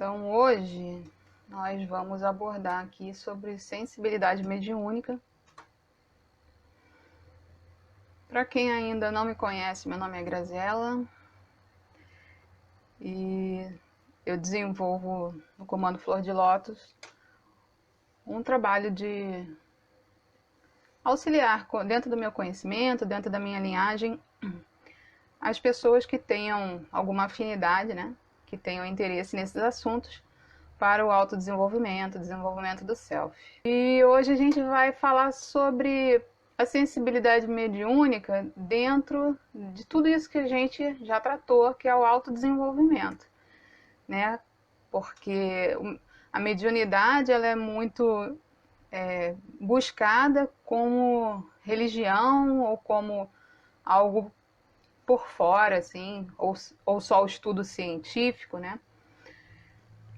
Então, hoje nós vamos abordar aqui sobre sensibilidade mediúnica. Para quem ainda não me conhece, meu nome é Graziela e eu desenvolvo no Comando Flor de Lótus um trabalho de auxiliar dentro do meu conhecimento, dentro da minha linhagem, as pessoas que tenham alguma afinidade, né, que tenham interesse nesses assuntos para o autodesenvolvimento, desenvolvimento do self. E hoje a gente vai falar sobre a sensibilidade mediúnica dentro de tudo isso que a gente já tratou, que é o autodesenvolvimento, né? Porque a mediunidade ela é muito buscada como religião ou como algo por fora, assim, ou só o estudo científico, né?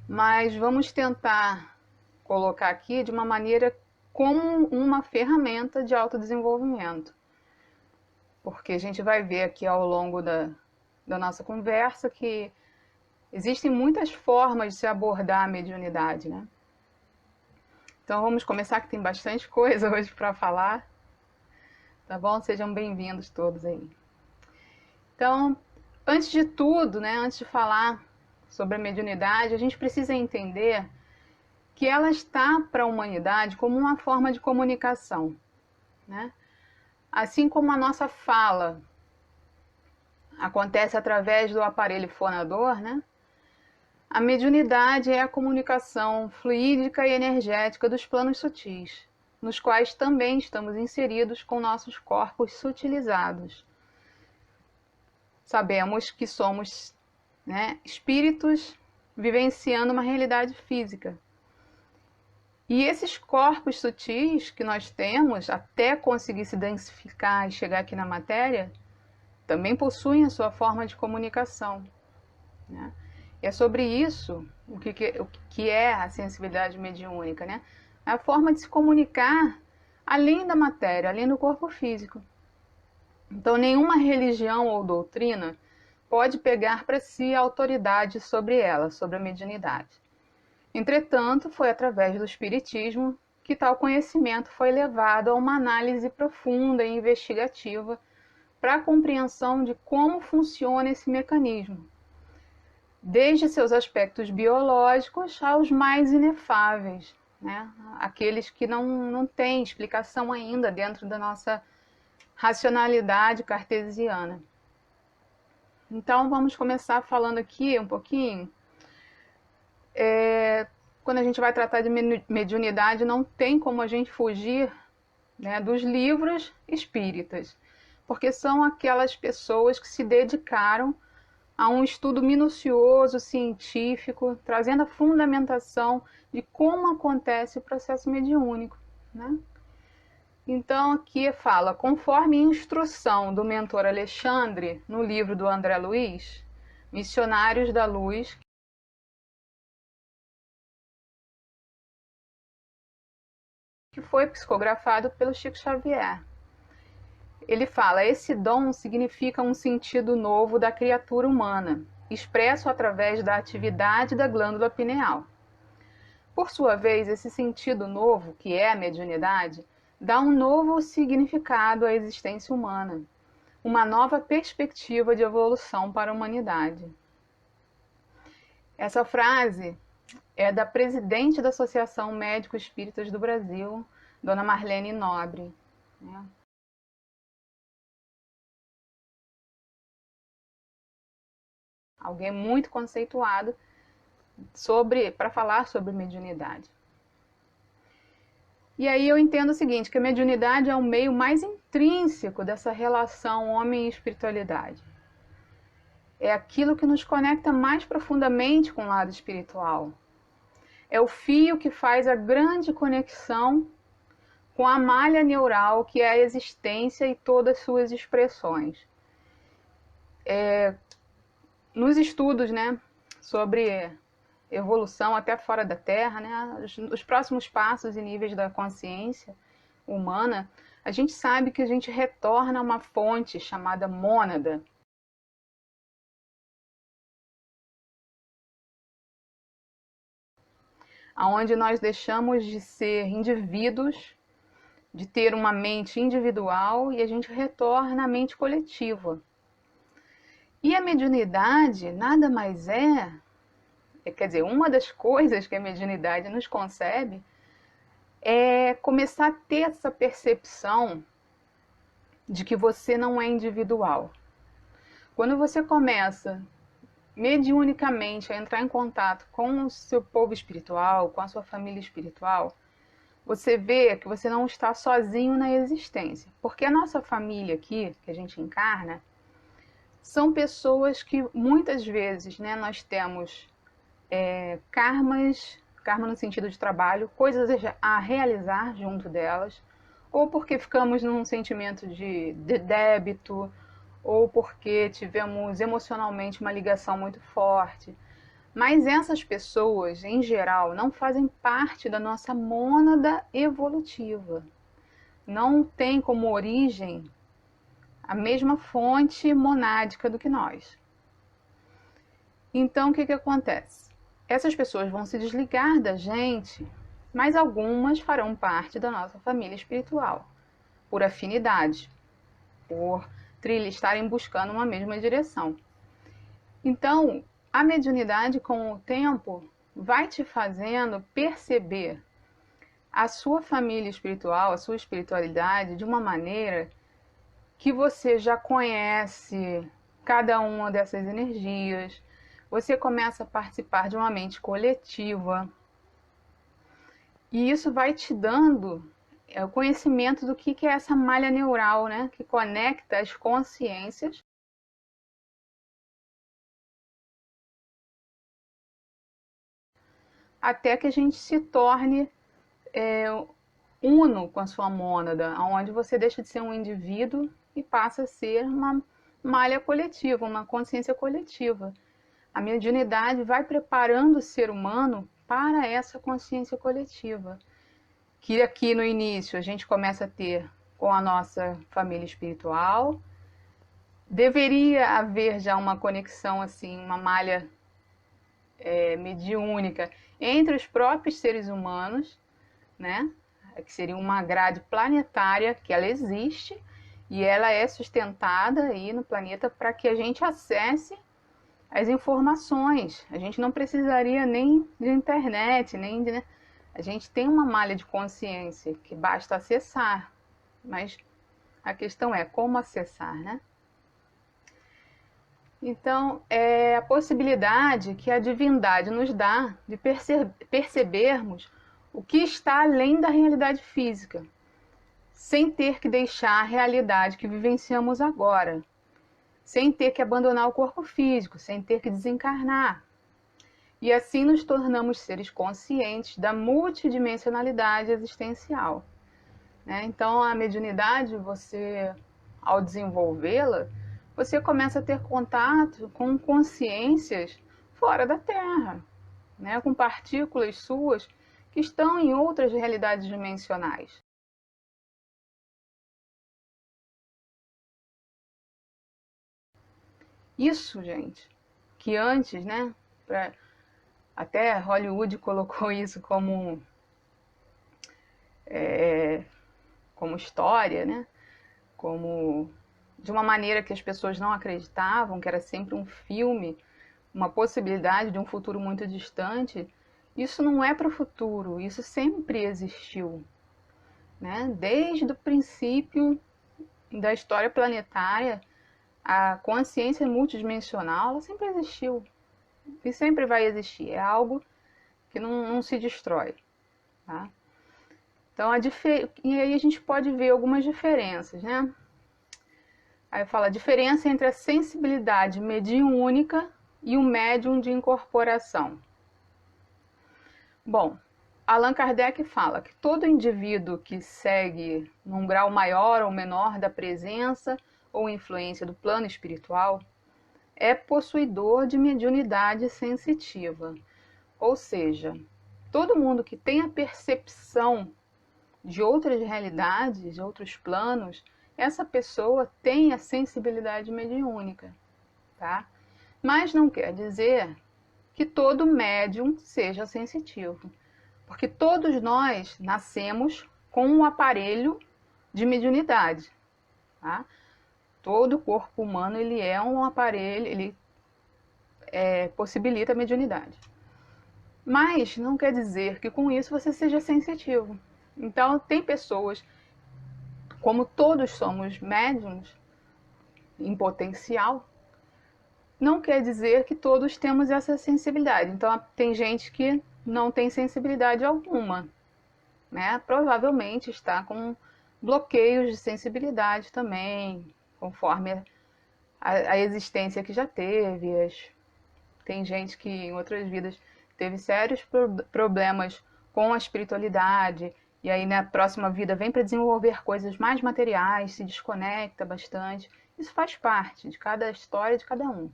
Mas vamos tentar colocar aqui de uma maneira como uma ferramenta de autodesenvolvimento. Porque a gente vai ver aqui ao longo da nossa conversa que existem muitas formas de se abordar a mediunidade, né? Então vamos começar, que tem bastante coisa hoje para falar, tá bom? Sejam bem-vindos todos aí. Então, antes de tudo, né, antes de falar sobre a mediunidade, a gente precisa entender que ela está para a humanidade como uma forma de comunicação, né? Assim como a nossa fala acontece através do aparelho fonador, né? A mediunidade é a comunicação fluídica e energética dos planos sutis, nos quais também estamos inseridos com nossos corpos sutilizados. Sabemos que somos, né, espíritos vivenciando uma realidade física. E esses corpos sutis que nós temos, até conseguir se densificar e chegar aqui na matéria, também possuem a sua forma de comunicação, né? E é sobre isso o que é a sensibilidade mediúnica, né? É a forma de se comunicar além da matéria, além do corpo físico. Então, nenhuma religião ou doutrina pode pegar para si a autoridade sobre ela, sobre a mediunidade. Entretanto, foi através do Espiritismo que tal conhecimento foi levado a uma análise profunda e investigativa para a compreensão de como funciona esse mecanismo, desde seus aspectos biológicos aos mais inefáveis, né? Aqueles que não têm explicação ainda dentro da nossa racionalidade cartesiana. Então, vamos começar falando aqui um pouquinho. Quando a gente vai tratar de mediunidade, não tem como a gente fugir, né, dos livros espíritas, porque são aquelas pessoas que se dedicaram a um estudo minucioso, científico, trazendo a fundamentação de como acontece o processo mediúnico, né? Então aqui fala, conforme instrução do mentor Alexandre, no livro do André Luiz, Missionários da Luz, que foi psicografado pelo Chico Xavier. Ele fala, esse dom significa um sentido novo da criatura humana, expresso através da atividade da glândula pineal. Por sua vez, esse sentido novo, que é a mediunidade, dá um novo significado à existência humana, uma nova perspectiva de evolução para a humanidade. Essa frase é da presidente da Associação Médicos Espíritas do Brasil, Dona Marlene Nobre, né? Alguém muito conceituado para falar sobre mediunidade. E aí eu entendo o seguinte, que a mediunidade é o meio mais intrínseco dessa relação homem e espiritualidade. É aquilo que nos conecta mais profundamente com o lado espiritual. É o fio que faz a grande conexão com a malha neural que é a existência e todas as suas expressões. Nos estudos, né, sobre evolução até fora da Terra, né, os próximos passos e níveis da consciência humana, a gente sabe que a gente retorna a uma fonte chamada mônada. onde nós deixamos de ser indivíduos, de ter uma mente individual e a gente retorna à mente coletiva. E a mediunidade nada mais quer dizer, uma das coisas que a mediunidade nos concebe é começar a ter essa percepção de que você não é individual. Quando você começa mediunicamente a entrar em contato com o seu povo espiritual, com a sua família espiritual, você vê que você não está sozinho na existência. Porque a nossa família aqui, que a gente encarna, são pessoas que muitas vezes, né, nós temos karma no sentido de trabalho, coisas a realizar junto delas, ou porque ficamos num sentimento de débito, ou porque tivemos emocionalmente uma ligação muito forte. Mas essas pessoas, em geral, não fazem parte da nossa mônada evolutiva. Não tem como origem a mesma fonte monádica do que nós. Então, o que acontece? Essas pessoas vão se desligar da gente, mas algumas farão parte da nossa família espiritual, por afinidade, por estarem buscando uma mesma direção. Então, a mediunidade, com o tempo, vai te fazendo perceber a sua família espiritual, a sua espiritualidade, de uma maneira que você já conhece cada uma dessas energias, você começa a participar de uma mente coletiva, e isso vai te dando o conhecimento do que é essa malha neural, né? Que conecta as consciências até que a gente se torne uno com a sua mônada, onde você deixa de ser um indivíduo e passa a ser uma malha coletiva, uma consciência coletiva. A mediunidade vai preparando o ser humano para essa consciência coletiva, que aqui no início a gente começa a ter com a nossa família espiritual. Deveria haver já uma conexão, assim, uma malha mediúnica entre os próprios seres humanos, né? Que seria uma grade planetária, que ela existe e ela é sustentada aí no planeta para que a gente acesse as informações. A gente não precisaria nem de internet, nem de... A gente tem uma malha de consciência que basta acessar, mas a questão é como acessar, né? Então, é a possibilidade que a divindade nos dá de percebermos o que está além da realidade física, sem ter que deixar a realidade que vivenciamos agora, sem ter que abandonar o corpo físico, sem ter que desencarnar. E assim nos tornamos seres conscientes da multidimensionalidade existencial, né? Então, a mediunidade, você, ao desenvolvê-la, você começa a ter contato com consciências fora da Terra, né? Com partículas suas que estão em outras realidades dimensionais. Isso, gente, que antes, né? Até Hollywood colocou isso como história, né? Como de uma maneira que as pessoas não acreditavam, que era sempre um filme, uma possibilidade de um futuro muito distante. Isso não é para o futuro, isso sempre existiu, né? Desde o princípio da história planetária, a consciência multidimensional, ela sempre existiu e sempre vai existir. É algo que não se destrói, tá? Então, e aí a gente pode ver algumas diferenças, né? Aí fala a diferença entre a sensibilidade mediúnica e o médium de incorporação. Bom, Allan Kardec fala que todo indivíduo que segue num grau maior ou menor da presença ou influência do plano espiritual é possuidor de mediunidade sensitiva. Ou seja, todo mundo que tem a percepção de outras realidades, de outros planos, essa pessoa tem a sensibilidade mediúnica, tá? Mas não quer dizer que todo médium seja sensitivo. Porque todos nós nascemos com um aparelho de mediunidade, tá? Todo corpo humano ele é um aparelho, ele possibilita a mediunidade. Mas não quer dizer que com isso você seja sensitivo. Então tem pessoas, como todos somos médiums em potencial, não quer dizer que todos temos essa sensibilidade. Então tem gente que não tem sensibilidade alguma, né? Provavelmente está com bloqueios de sensibilidade também, conforme a existência que já teve. Tem gente que em outras vidas teve sérios problemas com a espiritualidade, e aí na próxima vida vem para desenvolver coisas mais materiais, se desconecta bastante. Isso faz parte de cada história de cada um.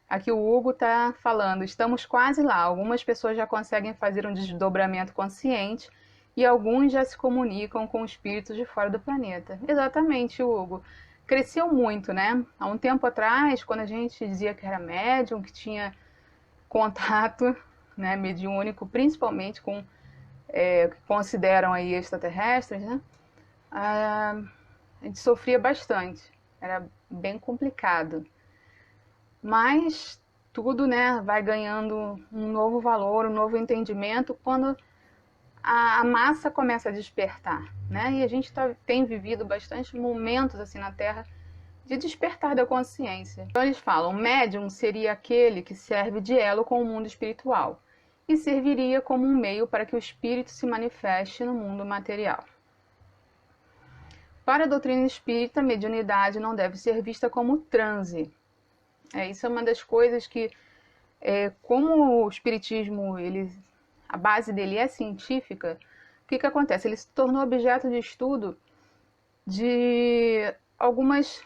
Aqui o Hugo está falando, estamos quase lá. Algumas pessoas já conseguem fazer um desdobramento consciente e alguns já se comunicam com espíritos de fora do planeta. Exatamente, Hugo. Cresceu muito, né? Há um tempo atrás, quando a gente dizia que era médium, que tinha contato, né, mediúnico, principalmente com que consideram aí extraterrestres, né? A gente sofria bastante. Era bem complicado. Mas tudo, né, vai ganhando um novo valor, um novo entendimento quando a massa começa a despertar, né? E a gente tem vivido bastante momentos assim na Terra de despertar da consciência. Então eles falam, médium seria aquele que serve de elo com o mundo espiritual e serviria como um meio para que o espírito se manifeste no mundo material. Para a doutrina espírita, a mediunidade não deve ser vista como transe. Isso é uma das coisas que, como o espiritismo, a base dele é científica, o que acontece? Ele se tornou objeto de estudo de algumas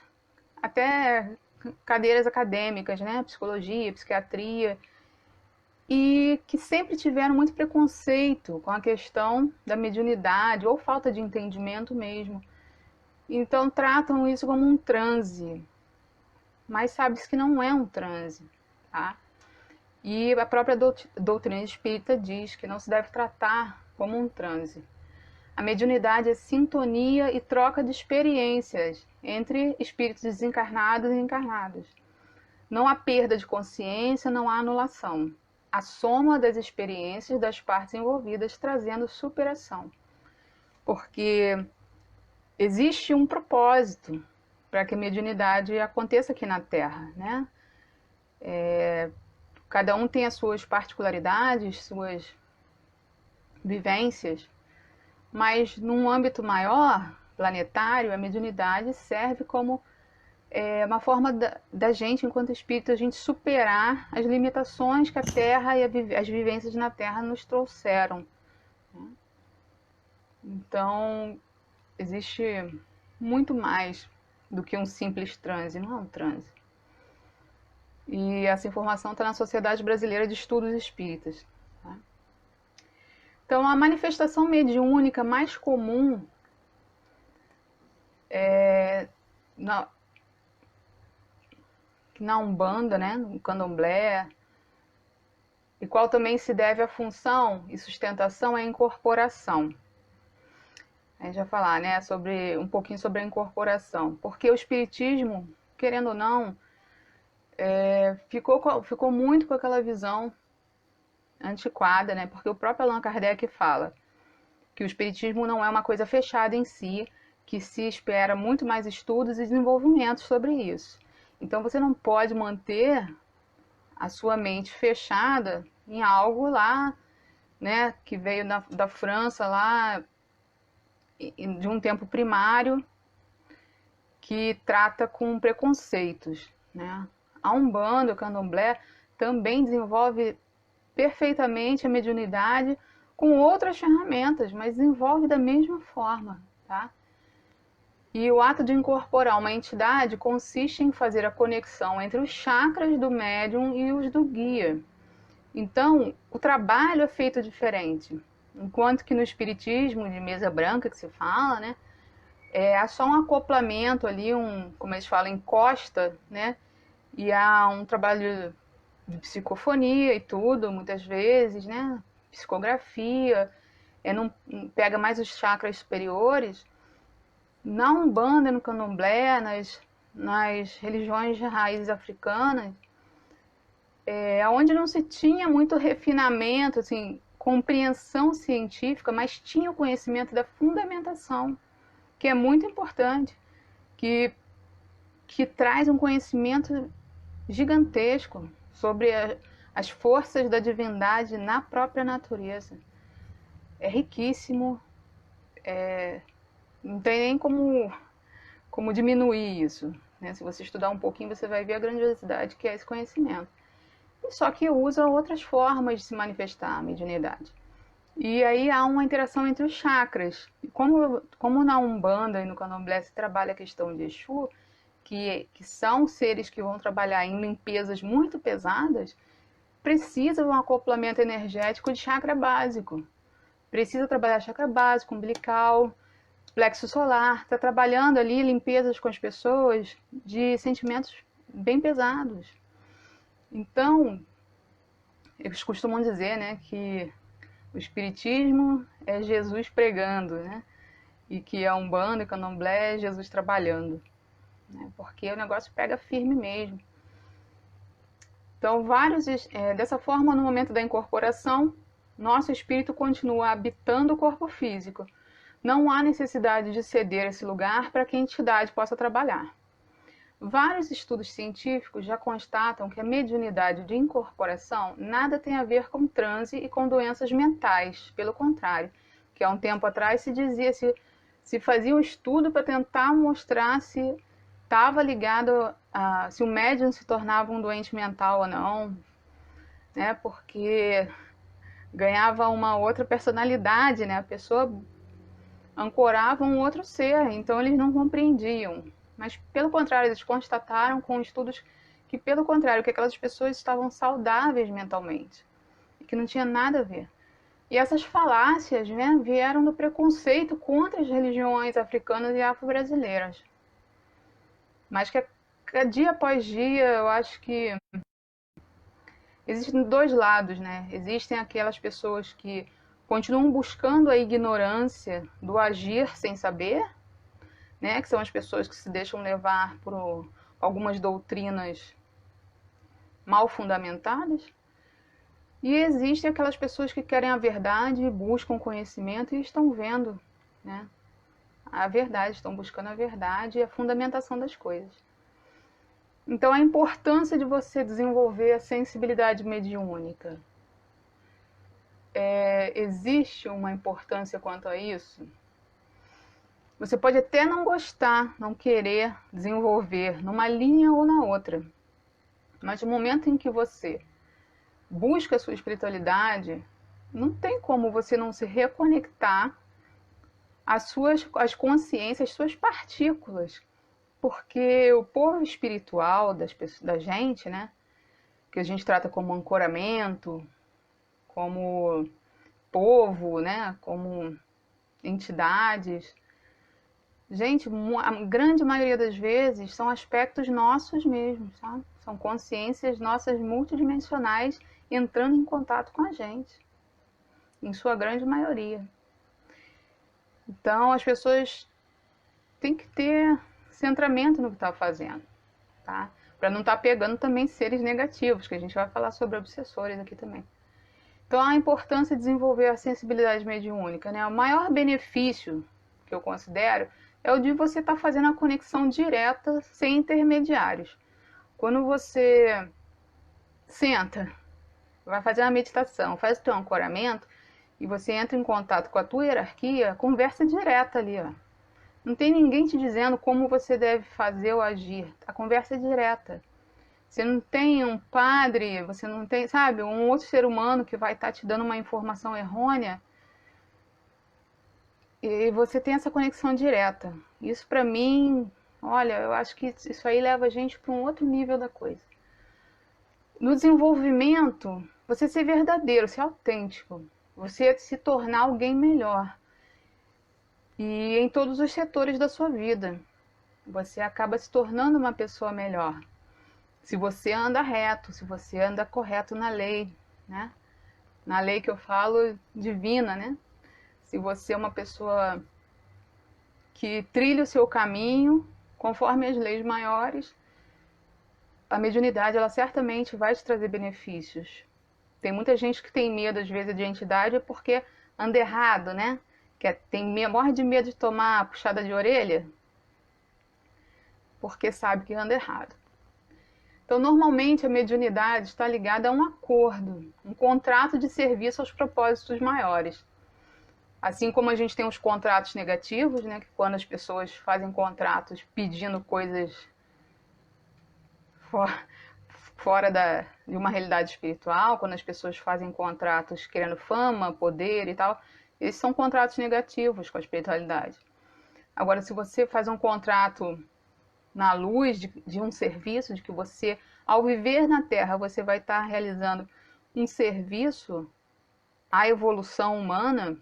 até cadeiras acadêmicas, né? Psicologia, psiquiatria, e que sempre tiveram muito preconceito com a questão da mediunidade ou falta de entendimento mesmo. Então tratam isso como um transe, mas sabe-se que não é um transe, tá? E a própria doutrina espírita diz que não se deve tratar como um transe. A mediunidade é sintonia e troca de experiências entre espíritos desencarnados e encarnados. Não há perda de consciência, não há anulação. A soma das experiências das partes envolvidas trazendo superação. Porque existe um propósito para que a mediunidade aconteça aqui na Terra, né? Cada um tem as suas particularidades, suas vivências, mas num âmbito maior, planetário, a mediunidade serve como uma forma da gente, enquanto espírito, a gente superar as limitações que a Terra e as vivências na Terra nos trouxeram. Então, existe muito mais do que um simples transe, não é um transe. E essa informação está na Sociedade Brasileira de Estudos Espíritas. Tá? Então, a manifestação mediúnica mais comum na Umbanda, né, no Candomblé, e qual também se deve à função e sustentação é a incorporação. A gente vai falar, né, um pouquinho sobre a incorporação, porque o espiritismo, querendo ou não, ficou muito com aquela visão antiquada, né, porque o próprio Allan Kardec fala que o espiritismo não é uma coisa fechada em si, que se espera muito mais estudos e desenvolvimentos sobre isso. Então você não pode manter a sua mente fechada em algo lá, né, que veio da França lá, de um tempo primário, que trata com preconceitos, né? A Umbanda, o Candomblé, também desenvolve perfeitamente a mediunidade com outras ferramentas, mas desenvolve da mesma forma, tá? E o ato de incorporar uma entidade consiste em fazer a conexão entre os chakras do médium e os do guia. Então, o trabalho é feito diferente. Enquanto que no espiritismo de mesa branca que se fala, né, há só um acoplamento ali, como eles falam, encosta, né, e há um trabalho de psicofonia e tudo, muitas vezes, né, psicografia, não pega mais os chakras superiores. Na Umbanda, no Candomblé, nas religiões de raízes africanas, onde não se tinha muito refinamento, assim, compreensão científica, mas tinha o conhecimento da fundamentação, que é muito importante, que traz um conhecimento gigantesco sobre as forças da divindade na própria natureza. É riquíssimo, não tem nem como diminuir isso, né? Se você estudar um pouquinho, você vai ver a grandiosidade que é esse conhecimento. Só que usa outras formas de se manifestar a mediunidade. E aí há uma interação entre os chakras. Como na Umbanda e no Candomblé se trabalha a questão de Exu, que são seres que vão trabalhar em limpezas muito pesadas, precisa de um acoplamento energético de chakra básico. Precisa trabalhar chakra básico, umbilical, plexo solar. Está trabalhando ali limpezas com as pessoas de sentimentos bem pesados. Então, eles costumam dizer, né, que o espiritismo é Jesus pregando, né? E que a Umbanda e o Candomblé é Jesus trabalhando, né? Porque o negócio pega firme mesmo. Então, dessa forma, no momento da incorporação, nosso espírito continua habitando o corpo físico. Não há necessidade de ceder esse lugar para que a entidade possa trabalhar. Vários estudos científicos já constatam que a mediunidade de incorporação nada tem a ver com transe e com doenças mentais. Pelo contrário, que há um tempo atrás se dizia, se fazia um estudo para tentar mostrar se estava ligado se o médium se tornava um doente mental ou não, né? Porque ganhava uma outra personalidade, né? A pessoa ancorava um outro ser, então eles não compreendiam. Mas, pelo contrário, eles constataram com estudos que, pelo contrário, que aquelas pessoas estavam saudáveis mentalmente, e que não tinha nada a ver. E essas falácias, né, vieram do preconceito contra as religiões africanas e afro-brasileiras. Mas que dia após dia, eu acho que existem dois lados, né? Existem aquelas pessoas que continuam buscando a ignorância do agir sem saber, né? Que são as pessoas que se deixam levar por algumas doutrinas mal fundamentadas. E existem aquelas pessoas que querem a verdade, buscam conhecimento e estão vendo, né, a verdade, estão buscando a verdade e a fundamentação das coisas. Então, a importância de você desenvolver a sensibilidade mediúnica. Existe uma importância quanto a isso? Você pode até não gostar, não querer desenvolver numa linha ou na outra. Mas no momento em que você busca a sua espiritualidade, não tem como você não se reconectar às consciências, às suas partículas. Porque o povo espiritual da gente, né, que a gente trata como ancoramento, como povo, né, como entidades, gente, a grande maioria das vezes são aspectos nossos mesmos, sabe? São consciências nossas multidimensionais entrando em contato com a gente, em sua grande maioria. Então, as pessoas têm que ter centramento no que está fazendo, tá? Para não estar pegando também seres negativos, que a gente vai falar sobre obsessores aqui também. Então, a importância de desenvolver a sensibilidade mediúnica, né? O maior benefício que eu considero é o de você estar fazendo a conexão direta, sem intermediários. Quando você senta, vai fazer uma meditação, faz o teu ancoramento, e você entra em contato com a tua hierarquia, conversa direta ali, ó. Não tem ninguém te dizendo como você deve fazer ou agir. A conversa é direta. Você não tem um padre, você não tem, sabe, um outro ser humano que vai estar te dando uma informação errônea. E você tem essa conexão direta. Isso para mim, olha, eu acho que isso aí leva a gente para um outro nível da coisa. No desenvolvimento, você ser verdadeiro, ser autêntico. Você se tornar alguém melhor. E em todos os setores da sua vida. Você acaba se tornando uma pessoa melhor. Se você anda reto, se você anda correto na lei, né? Na lei que eu falo, divina, né? Se você é uma pessoa que trilha o seu caminho conforme as leis maiores, a mediunidade ela certamente vai te trazer benefícios. Tem muita gente que tem medo às vezes de entidade porque anda errado, né? Morre de medo de tomar puxada de orelha porque sabe que anda errado. Então, normalmente a mediunidade está ligada a um acordo, um contrato de serviço aos propósitos maiores. Assim como a gente tem os contratos negativos, né, que quando as pessoas fazem contratos pedindo coisas fora de uma realidade espiritual, quando as pessoas fazem contratos querendo fama, poder e tal, esses são contratos negativos com a espiritualidade. Agora, se você faz um contrato na luz de um serviço, de que você, ao viver na Terra, você vai estar realizando um serviço à evolução humana,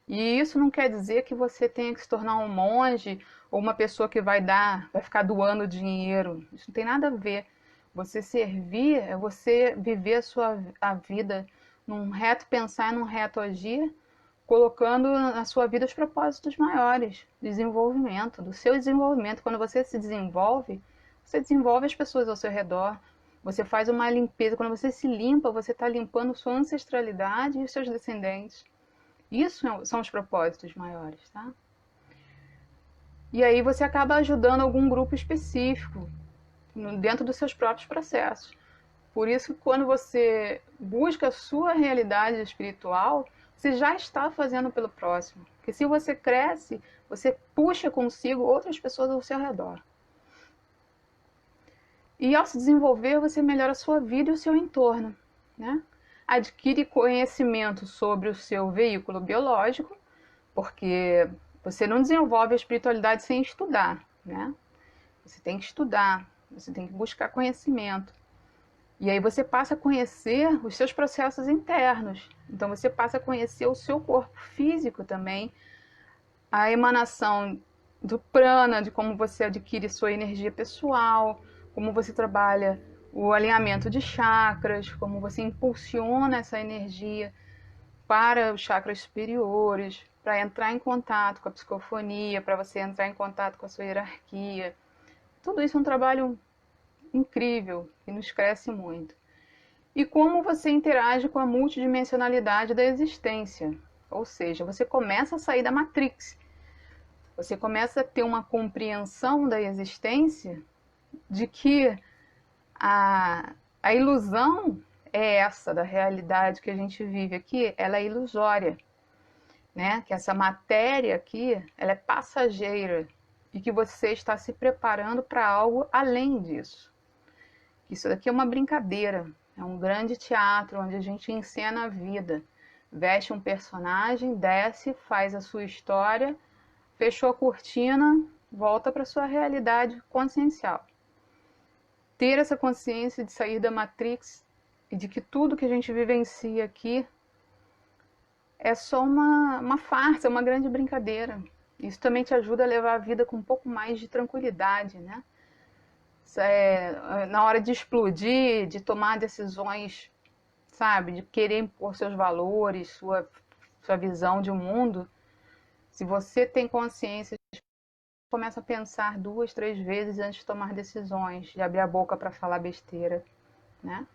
e isso não quer dizer que você tenha que se tornar um monge ou uma pessoa que vai ficar doando dinheiro. Isso não tem nada a ver. Você servir é você viver a vida num reto pensar e num reto agir, colocando na sua vida os propósitos maiores, desenvolvimento, do seu desenvolvimento. Quando você se desenvolve, você desenvolve as pessoas ao seu redor, você faz uma limpeza. Quando você se limpa, você está limpando sua ancestralidade e os seus descendentes. Isso são os propósitos maiores, tá? E aí você acaba ajudando algum grupo específico dentro dos seus próprios processos. Por isso, quando você busca a sua realidade espiritual, você já está fazendo pelo próximo. Porque se você cresce, você puxa consigo outras pessoas ao seu redor. E ao se desenvolver, você melhora a sua vida e o seu entorno, né? Adquire conhecimento sobre o seu veículo biológico, porque você não desenvolve a espiritualidade sem estudar, né? Você tem que estudar, você tem que buscar conhecimento. E aí você passa a conhecer os seus processos internos. Então você passa a conhecer o seu corpo físico também, a emanação do prana, de como você adquire sua energia pessoal, como você trabalha o alinhamento de chakras, como você impulsiona essa energia para os chakras superiores, para entrar em contato com a psicofonia, para você entrar em contato com a sua hierarquia. Tudo isso é um trabalho incrível e nos cresce muito. E como você interage com a multidimensionalidade da existência. Ou seja, você começa a sair da Matrix. Você começa a ter uma compreensão da existência de que a ilusão é essa, da realidade que a gente vive aqui, ela é ilusória, né? Que essa matéria aqui, ela é passageira e que você está se preparando para algo além disso. Isso daqui é uma brincadeira, é um grande teatro onde a gente encena a vida, veste um personagem, desce, faz a sua história, fechou a cortina, volta para sua realidade consciencial. Ter essa consciência de sair da Matrix e de que tudo que a gente vivencia aqui é só uma farsa, uma grande brincadeira. Isso também te ajuda a levar a vida com um pouco mais de tranquilidade, né? Na hora de explodir, de tomar decisões, sabe? De querer impor seus valores, sua visão de mundo. Se você tem consciência, começa a pensar 2, 3 vezes antes de tomar decisões, de abrir a boca para falar besteira, né?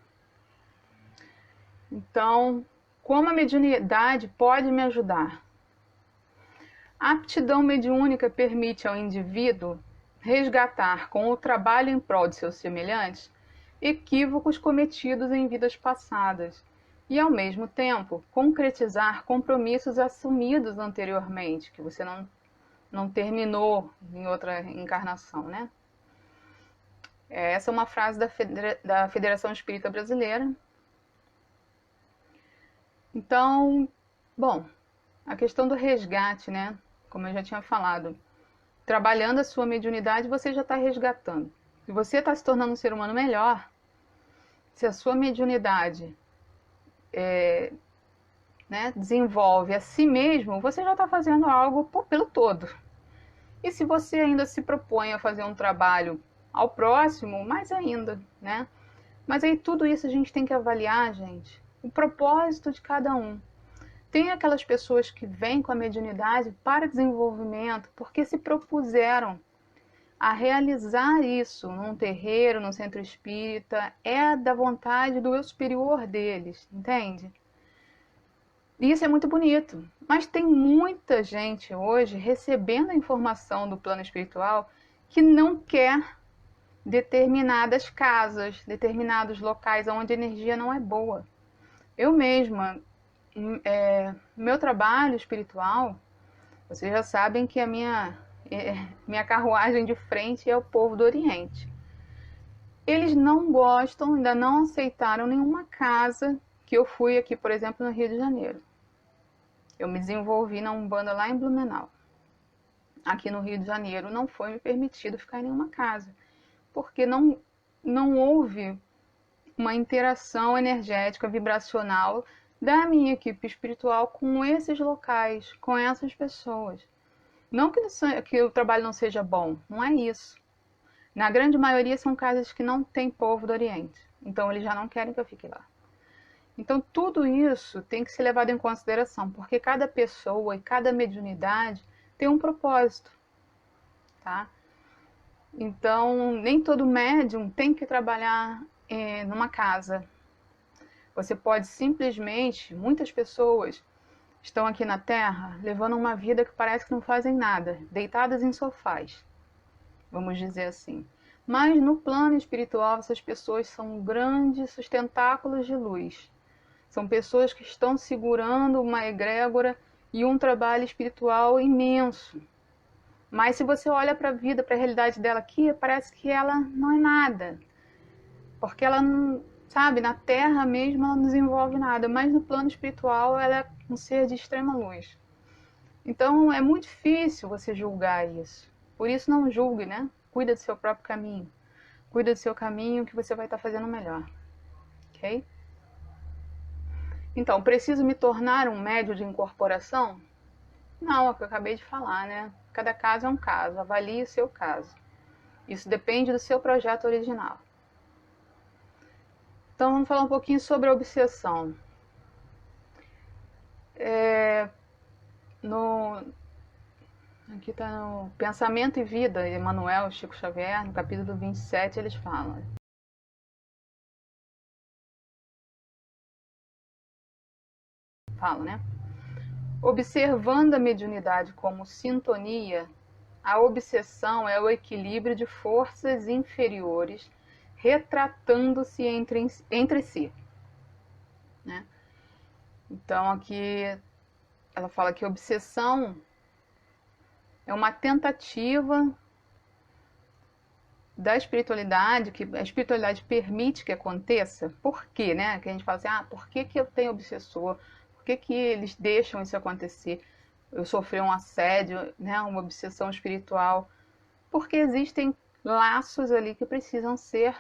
Então, como a mediunidade pode me ajudar? A aptidão mediúnica permite ao indivíduo resgatar, com o trabalho em prol de seus semelhantes, equívocos cometidos em vidas passadas e, ao mesmo tempo, concretizar compromissos assumidos anteriormente, que você não terminou em outra encarnação, né? Essa é uma frase da Federação Espírita Brasileira. Então, bom, a questão do resgate, né? Como eu já tinha falado, trabalhando a sua mediunidade, você já está resgatando. Se você está se tornando um ser humano melhor, se a sua mediunidade desenvolve a si mesmo, você já está fazendo algo pelo todo. E se você ainda se propõe a fazer um trabalho ao próximo, mais ainda, né? Mas aí tudo isso a gente tem que avaliar, gente, o propósito de cada um. Tem aquelas pessoas que vêm com a mediunidade para desenvolvimento porque se propuseram a realizar isso num terreiro, num centro espírita, é da vontade do eu superior deles, entende? E isso é muito bonito. Mas tem muita gente hoje recebendo a informação do plano espiritual que não quer determinadas casas, determinados locais onde a energia não é boa. Eu mesma, meu trabalho espiritual, vocês já sabem que a minha carruagem de frente é o povo do Oriente. Eles não gostam, ainda não aceitaram nenhuma casa que eu fui aqui, por exemplo, no Rio de Janeiro. Eu me desenvolvi na Umbanda lá em Blumenau. Aqui no Rio de Janeiro não foi me permitido ficar em nenhuma casa, porque não houve uma interação energética, vibracional da minha equipe espiritual com esses locais, com essas pessoas. Não que o trabalho não seja bom, não é isso. Na grande maioria são casas que não tem povo do Oriente, então eles já não querem que eu fique lá. Então tudo isso tem que ser levado em consideração, porque cada pessoa e cada mediunidade tem um propósito, tá? Então nem todo médium tem que trabalhar numa casa. Você pode simplesmente, muitas pessoas estão aqui na Terra levando uma vida que parece que não fazem nada, deitadas em sofás, vamos dizer assim. Mas no plano espiritual, essas pessoas são grandes sustentáculos de luz. São pessoas que estão segurando uma egrégora e um trabalho espiritual imenso. Mas se você olha para a vida, para a realidade dela aqui, parece que ela não é nada. Porque ela não, sabe, na Terra mesmo ela não desenvolve nada, mas no plano espiritual ela é um ser de extrema luz. Então é muito difícil você julgar isso. Por isso não julgue, né? Cuida do seu próprio caminho. Cuida do seu caminho que você vai estar fazendo melhor. Ok? Então, preciso me tornar um médium de incorporação? Não, é o que eu acabei de falar, né? Cada caso é um caso, avalie o seu caso. Isso depende do seu projeto original. Então, vamos falar um pouquinho sobre a obsessão. Aqui está no Pensamento e Vida, Emmanuel, Chico Xavier, no capítulo 27, eles falam. Né? Observando a mediunidade como sintonia, a obsessão é o equilíbrio de forças inferiores retratando-se entre si. Né? Então aqui ela fala que obsessão é uma tentativa da espiritualidade, que a espiritualidade permite que aconteça. Por quê, né? Que a gente fala assim, por que eu tenho obsessor? Por que eles deixam isso acontecer? Eu sofri um assédio, né? Uma obsessão espiritual. Porque existem laços ali que precisam ser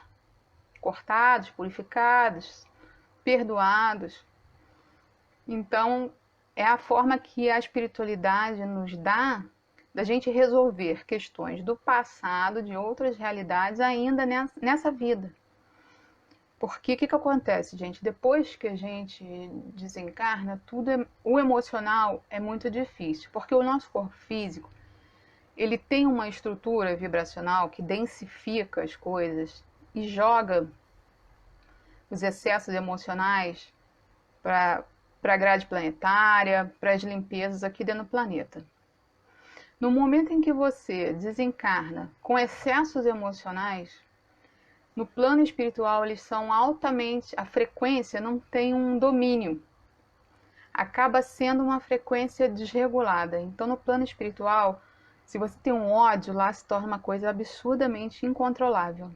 cortados, purificados, perdoados. Então, é a forma que a espiritualidade nos dá da gente resolver questões do passado, de outras realidades, ainda nessa vida. Porque o que acontece, gente? Depois que a gente desencarna, o emocional é muito difícil, porque o nosso corpo físico, ele tem uma estrutura vibracional que densifica as coisas e joga os excessos emocionais para a grade planetária, para as limpezas aqui dentro do planeta. No momento em que você desencarna com excessos emocionais, no plano espiritual eles são altamente, a frequência não tem um domínio, acaba sendo uma frequência desregulada. Então no plano espiritual, se você tem um ódio, lá se torna uma coisa absurdamente incontrolável,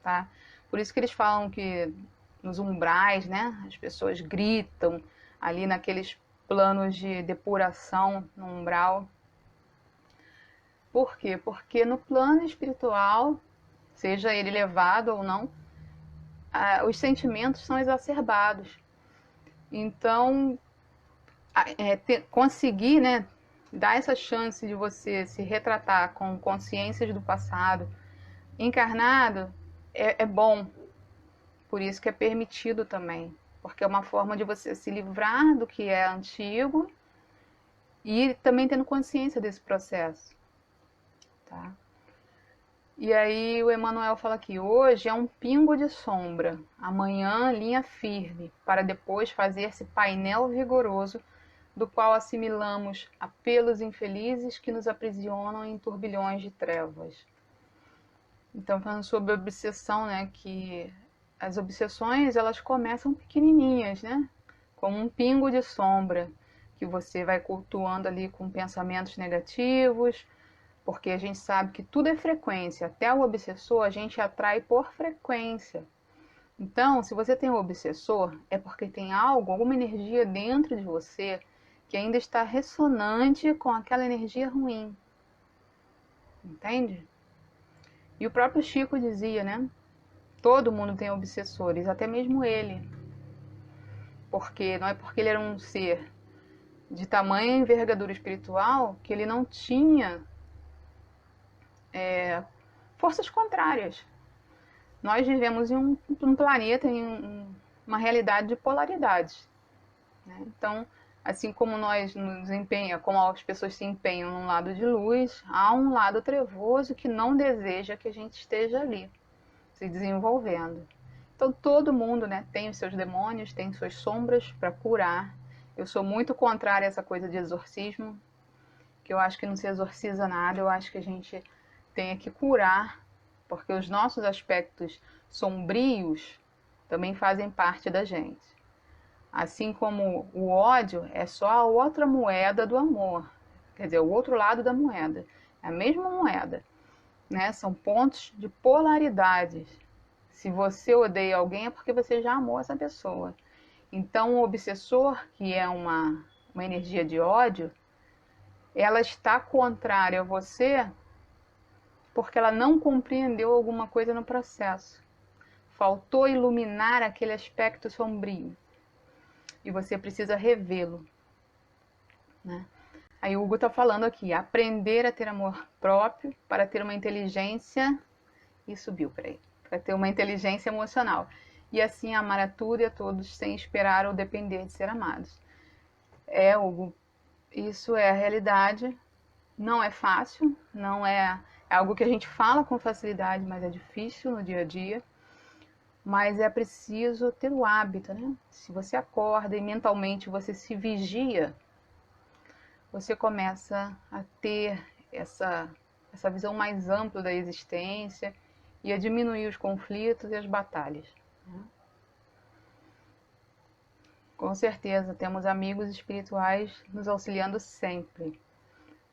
tá? Por isso que eles falam que nos umbrais, né, as pessoas gritam ali naqueles planos de depuração no umbral. Por quê? Porque no plano espiritual, seja ele elevado ou não, os sentimentos são exacerbados. Então, conseguir, né, dar essa chance de você se retratar com consciências do passado, encarnado, é bom. Por isso que é permitido também. porque é uma forma de você se livrar do que é antigo e também tendo consciência desse processo, tá? E aí o Emmanuel fala aqui, hoje é um pingo de sombra, amanhã linha firme, para depois fazer-se painel vigoroso, do qual assimilamos apelos infelizes que nos aprisionam em turbilhões de trevas. Então, falando sobre obsessão, né, que as obsessões, elas começam pequenininhas, né, como um pingo de sombra, que você vai cultuando ali com pensamentos negativos, porque a gente sabe que tudo é frequência, até o obsessor a gente atrai por frequência. Então, se você tem um obsessor, é porque tem algo, alguma energia dentro de você que ainda está ressonante com aquela energia ruim. Entende? E o próprio Chico dizia, né? Todo mundo tem obsessores, até mesmo ele. Porque não é porque ele era um ser de tamanha envergadura espiritual que ele não tinha forças contrárias. Nós vivemos em um planeta, em uma realidade de polaridades, né? Então, assim como nós nos empenha, como as pessoas se empenham num lado de luz, há um lado trevoso que não deseja que a gente esteja ali, se desenvolvendo. Então todo mundo, né, tem os seus demônios, tem suas sombras para curar. Eu sou muito contrária a essa coisa de exorcismo, que eu acho que não se exorciza nada, eu acho que a gente tem que curar, porque os nossos aspectos sombrios também fazem parte da gente. Assim como o ódio é só a outra moeda do amor, quer dizer, o outro lado da moeda, é a mesma moeda, né? São pontos de polaridades. Se você odeia alguém é porque você já amou essa pessoa. Então, o obsessor, que é uma energia de ódio, ela está contrária a você porque ela não compreendeu alguma coisa no processo. Faltou iluminar aquele aspecto sombrio. E você precisa revê-lo, né? Aí o Hugo está falando aqui, aprender a ter amor próprio para ter uma inteligência, e subiu para aí, para ter uma inteligência emocional. E assim amar a tudo e a todos sem esperar ou depender de ser amados. Hugo, isso é a realidade, não é fácil, não é algo que a gente fala com facilidade, mas é difícil no dia a dia. Mas é preciso ter o hábito, né? Se você acorda e mentalmente você se vigia, você começa a ter essa visão mais ampla da existência e a diminuir os conflitos e as batalhas, né? Com certeza, temos amigos espirituais nos auxiliando sempre.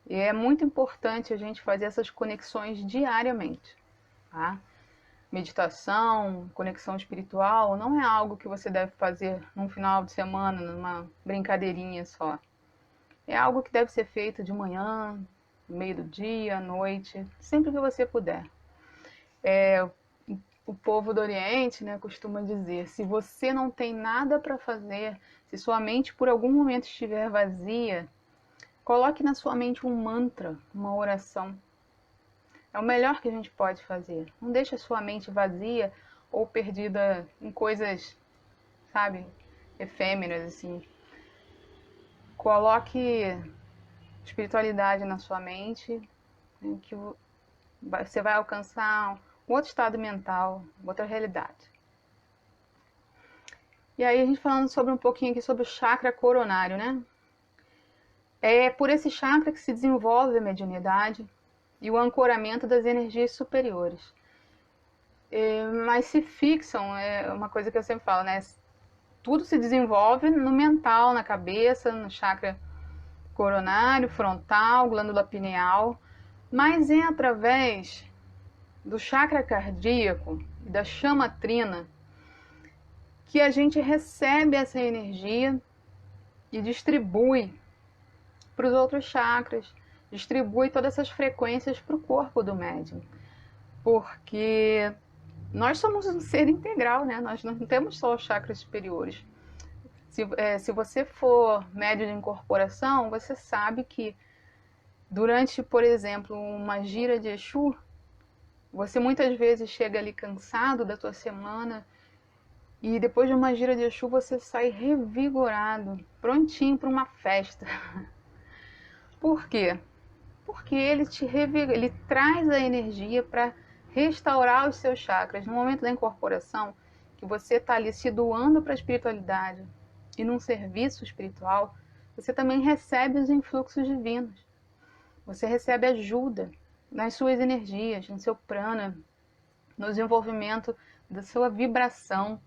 E é muito importante a gente fazer essas conexões diariamente, tá? Meditação, conexão espiritual, não é algo que você deve fazer num final de semana, numa brincadeirinha só. É algo que deve ser feito de manhã, no meio do dia, à noite, sempre que você puder. O povo do Oriente, né, costuma dizer, se você não tem nada para fazer, se sua mente por algum momento estiver vazia, coloque na sua mente um mantra, uma oração. É o melhor que a gente pode fazer. Não deixe a sua mente vazia ou perdida em coisas, sabe, efêmeras, assim. Coloque espiritualidade na sua mente, né, que você vai alcançar um outro estado mental, outra realidade. E aí a gente falando sobre um pouquinho aqui sobre o chakra coronário, né? É por esse chakra que se desenvolve a mediunidade e o ancoramento das energias superiores. Mas se fixam, é uma coisa que eu sempre falo, né? Tudo se desenvolve no mental, na cabeça, no chakra coronário, frontal, glândula pineal, mas é através do chakra cardíaco e da chama trina que a gente recebe essa energia e distribui para os outros chakras, distribui todas essas frequências para o corpo do médium, porque nós somos um ser integral, né? Nós não temos só os chakras superiores. Se você for médium de incorporação, você sabe que durante, por exemplo, uma gira de Exu, você muitas vezes chega ali cansado da tua semana E depois de uma gira de Exu, você sai revigorado, prontinho para uma festa. Por quê? Porque ele traz a energia para restaurar os seus chakras. No momento da incorporação, que você está ali se doando para a espiritualidade e num serviço espiritual, você também recebe os influxos divinos. Você recebe ajuda nas suas energias, no seu prana, no desenvolvimento da sua vibração.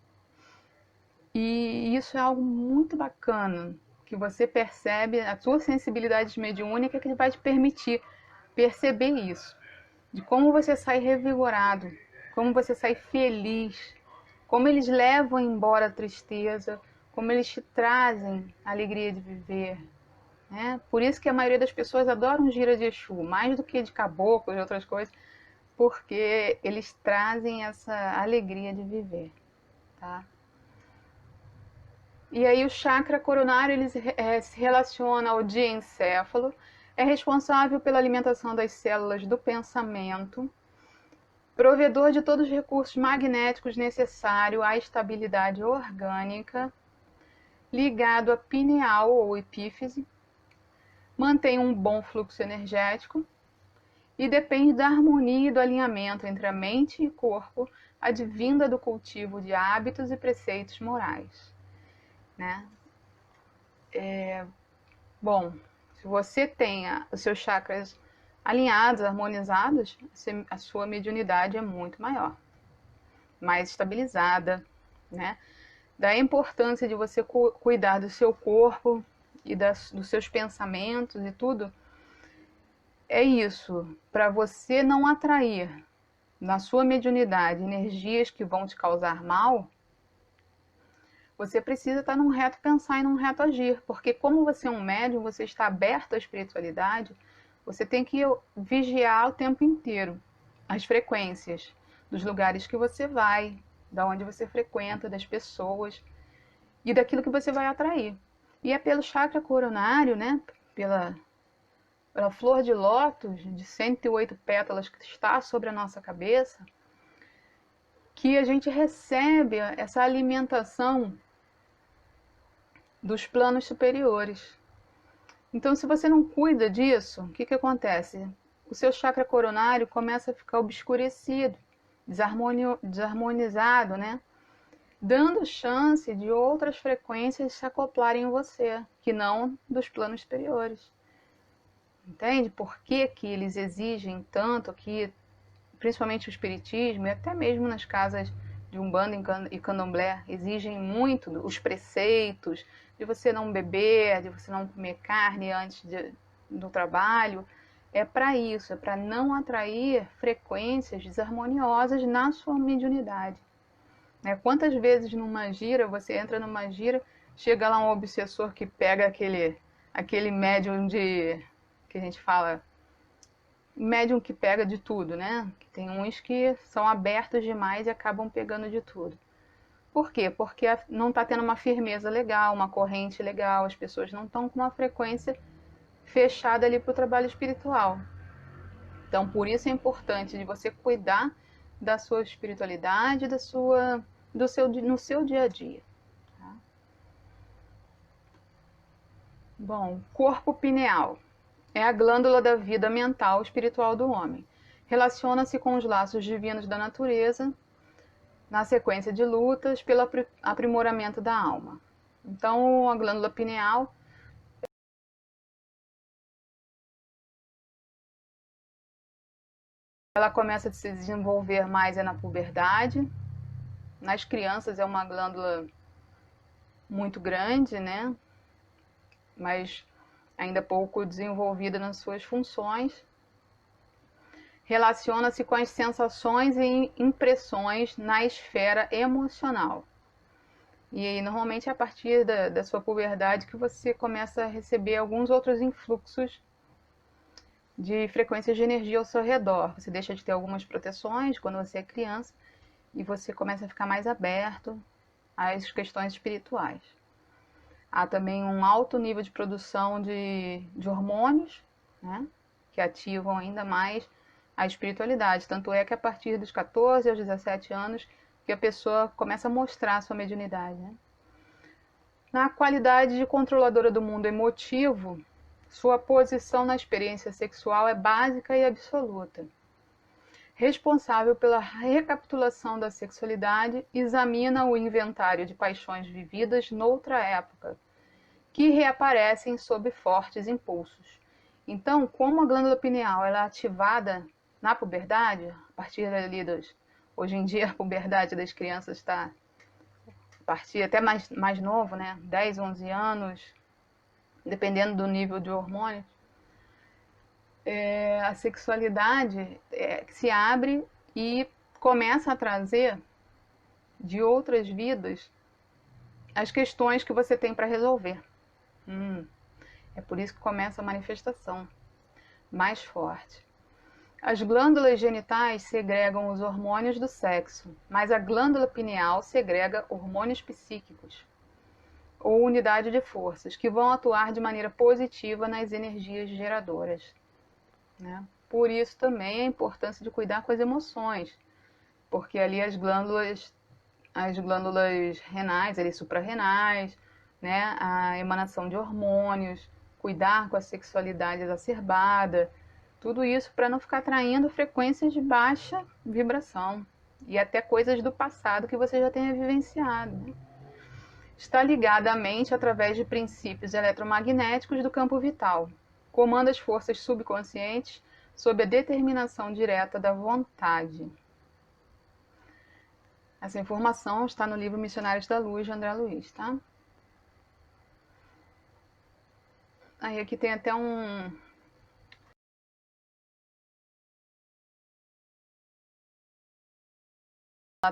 E isso é algo muito bacana, que você percebe, a sua sensibilidade mediúnica que vai te permitir perceber isso, de como você sai revigorado, como você sai feliz, como eles levam embora a tristeza, como eles te trazem a alegria de viver, né? Por isso que a maioria das pessoas adoram gira de Exu, mais do que de caboclo e outras coisas, porque eles trazem essa alegria de viver, tá? E aí o chakra coronário ele se relaciona ao diencéfalo, é responsável pela alimentação das células do pensamento, provedor de todos os recursos magnéticos necessários à estabilidade orgânica, ligado à pineal ou epífise, mantém um bom fluxo energético e depende da harmonia e do alinhamento entre a mente e corpo, advinda do cultivo de hábitos e preceitos morais, né? Bom, se você tenha os seus chakras alinhados, harmonizados, a sua mediunidade é muito maior, mais estabilizada, né? Da importância de você cuidar do seu corpo e dos seus pensamentos e tudo, é isso, para você não atrair na sua mediunidade energias que vão te causar mal, você precisa estar num reto pensar e num reto agir, porque como você é um médium, você está aberto à espiritualidade, você tem que vigiar o tempo inteiro as frequências dos lugares que você vai, da onde você frequenta, das pessoas e daquilo que você vai atrair. E é pelo chakra coronário, né, pela flor de lótus de 108 pétalas que está sobre a nossa cabeça, que a gente recebe essa alimentação dos planos superiores. Então, se você não cuida disso, o que acontece? O seu chakra coronário começa a ficar obscurecido, desarmonizado, né? Dando chance de outras frequências se acoplarem em você, que não dos planos superiores. Entende? Por que que eles exigem tanto aqui, principalmente o espiritismo, e até mesmo nas casas de Umbanda e Candomblé, exigem muito os preceitos de você não beber, de você não comer carne antes do trabalho. É para isso, é para não atrair frequências desarmoniosas na sua mediunidade. Né? Quantas vezes numa gira, você entra numa gira, chega lá um obsessor que pega aquele médium que a gente fala, médium que pega de tudo, né? Tem uns que são abertos demais e acabam pegando de tudo. Por quê? Porque não está tendo uma firmeza legal, uma corrente legal, as pessoas não estão com uma frequência fechada ali para o trabalho espiritual. Então, por isso é importante de você cuidar da sua espiritualidade, no seu dia a dia. Tá? Bom, corpo pineal é a glândula da vida mental e espiritual do homem. Relaciona-se com os laços divinos da natureza, na sequência de lutas pelo aprimoramento da alma. Então, a glândula pineal ela começa a se desenvolver mais na puberdade. Nas crianças é uma glândula muito grande, né? Mas ainda pouco desenvolvida nas suas funções. Relaciona-se com as sensações e impressões na esfera emocional. E aí, normalmente é a partir da sua puberdade que você começa a receber alguns outros influxos de frequências de energia ao seu redor. Você deixa de ter algumas proteções quando você é criança e você começa a ficar mais aberto às questões espirituais. Há também um alto nível de produção de hormônios, né, que ativam ainda mais a espiritualidade. Tanto é que a partir dos 14 aos 17 anos que a pessoa começa a mostrar a sua mediunidade, né? Na qualidade de controladora do mundo emotivo, sua posição na experiência sexual é básica e absoluta. Responsável pela recapitulação da sexualidade, examina o inventário de paixões vividas noutra época, que reaparecem sob fortes impulsos. Então, como a glândula pineal ela é ativada na puberdade, a partir ali hoje em dia a puberdade das crianças está a partir até mais novo, né? 10, 11 anos, dependendo do nível de hormônio, a sexualidade se abre e começa a trazer de outras vidas as questões que você tem para resolver. É por isso que começa a manifestação mais forte. As glândulas genitais segregam os hormônios do sexo, mas a glândula pineal segrega hormônios psíquicos, ou unidade de forças, que vão atuar de maneira positiva nas energias geradoras, né? Por isso também a importância de cuidar com as emoções, porque ali as glândulas renais, ali suprarrenais, né? A emanação de hormônios, cuidar com a sexualidade exacerbada, tudo isso para não ficar atraindo frequências de baixa vibração e até coisas do passado que você já tenha vivenciado, né? Está ligada à mente através de princípios eletromagnéticos do campo vital. Comanda as forças subconscientes sob a determinação direta da vontade. Essa informação está no livro Missionários da Luz, de André Luiz, tá? Aí aqui tem até